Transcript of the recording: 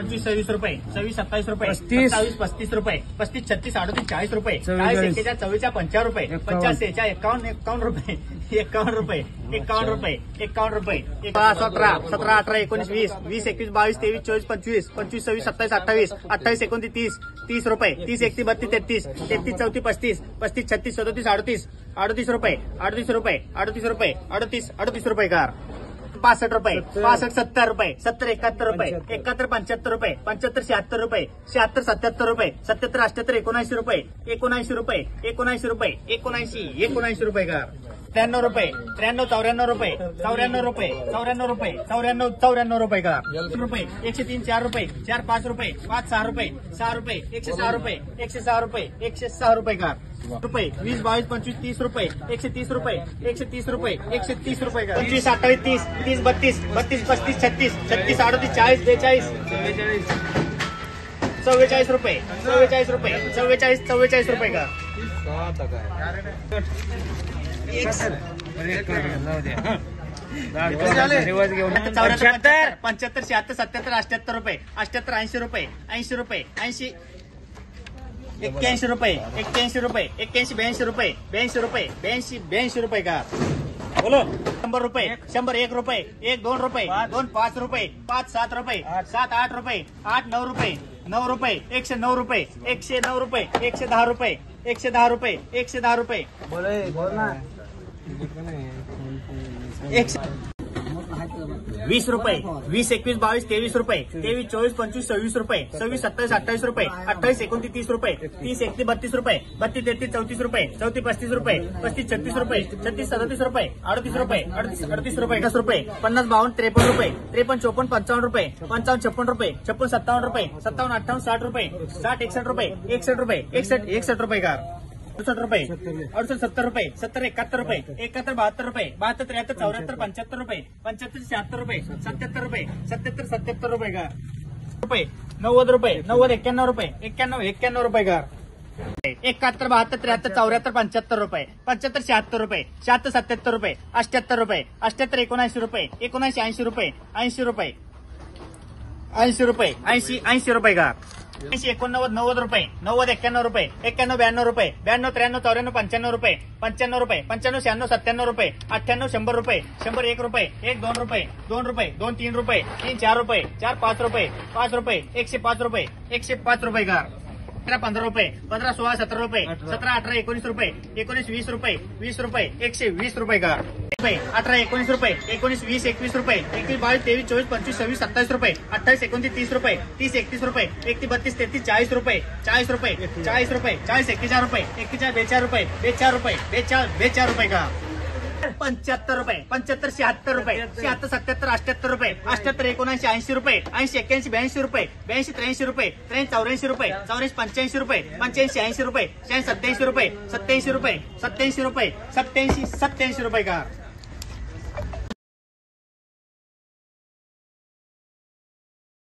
₹26 रुपये, 27 रुपये, 27 35 रुपये, 35 36 38 40 रुपये, 40 41 44 55 रुपये, 50 56 51 रुपये, 51 रुपये, 51 रुपये, 51 रुपये, 17 17 18 19 20 20 21 22 23 24 25 25 26 27 28 28 29 30 रुपये, 30 31 32 33 33 34 35 35 36 37 38 रुपये, 38 रुपये, 38 रुपये, 38 रुपये कार, 65 रुपये, 65 70 रुपये, 70 71 रुपये, 71 75 रुपये, 75 76 रुपये, 76 77 रुपये, 77 78 79 रुपये, 79 रुपये, 79 रुपये, 79 रुपये का, 93 रुपये, 93 94 रुपये, 94 रुपये, 94 रुपये, 94 रुपये का, रुपये 103 4 रुपये, 4 5 रुपये, 5 6 रुपये, 6 रुपये, 106 रुपये, 106 रुपये, 106 रुपये का, रुपये 20 22 25 30 रुपये, 130 रुपये, 130 रुपये, 130 रुपये का, 25 28 30 30 32 32 35 36 36 38 42 44 रुपये, 44 रुपये, 44 रुपये का, 75 76 77 78 रुपये, 78 80 रुपये, 80 रुपये, 80 81 रुपये, 81 रुपये, 81 82 रुपये, 82 रुपये, 82 रुपये का, बोलो 100 रुपये, 100 1 रुपये, 1 2 रुपये, 2 5 रुपये, 5 7 रुपये, 7 8 रुपये, 8 9 रुपये, 9 रुपये, 109 रुपये, 109 रुपये, 110 रुपये, 110 रुपये, 110 रुपये, बोल ना 20 रुपये, 20 21 22 23 रुपये, 23 24 25 26 रुपये, 26 27 28 रुपये, 28 29 30 रुपये, 30 31 32 रुपये, 32 33 34 रुपये, 34 35 रुपये, 35 36 रुपये, 36 37 रुपये, 38 रुपये, 38 रुपये 10 रुपये, 50 52 53 रुपये, 53 54 55 रुपये, 55 56 रुपये, 56 57 रुपये, 57 58 60 रुपये, 60 61 रुपये, 61 रुपये, 61 रुपये का, 68 रुपये, 68 70 रुपये, 70 71 रुपये, 71 72 रुपये, 72 73 74 75 रुपये, 75 76 रुपये, 77 रुपये, 77 रुपये का, रुपये 90 रुपये, 90 91 रुपये, 91 रुपये का, 71 72 73 74 75 रुपये, 75 76 रुपये, 76 77 रुपये, 78 रुपये, 78 79 रुपये, 79 80 रुपये, 80 रुपये, 80 रुपये, 80 रुपये का, 80 89 90 रुपये, 90 91 रुपये, 91 92 रुपये, 92 93 94 95 रुपये, 95 रुपये, 95 96 97 रुपये, 98 100 रुपये, 100 1 रुपये, 1 2 रुपये, 2 रुपये, 2 3 रुपये, 3 4 रुपये, 4 5 रुपये, 5 रुपये, 105 रुपये, 105 रुपये का, 15 रुपये, 15 16 17 रुपये, 17 18 19 रुपये, 19 20 रुपये, 20 रुपये, 120 रुपये का, 18 19 रुपये, 19 20 21 रुपये, 21 22 23 24 25 26 27 रुपये, 28 29 30 रुपये, 30 31 रुपये, 31 32 33 40 रुपये, 40 रुपये, 40 रुपये, 40 41 रुपये, 41 42 रुपये, 42 रुपये, 42 रुपये का, 75 रुपये, 75 76 रुपये, 76 77 78 रुपये, 78 79 80 रुपये, 80 81 82 रुपये, 82 83 रुपये, 83 84 रुपये, 84 85 रुपये, 85 80 रुपये, 87 रुपये, 87 रुपये, 87 रुपये का,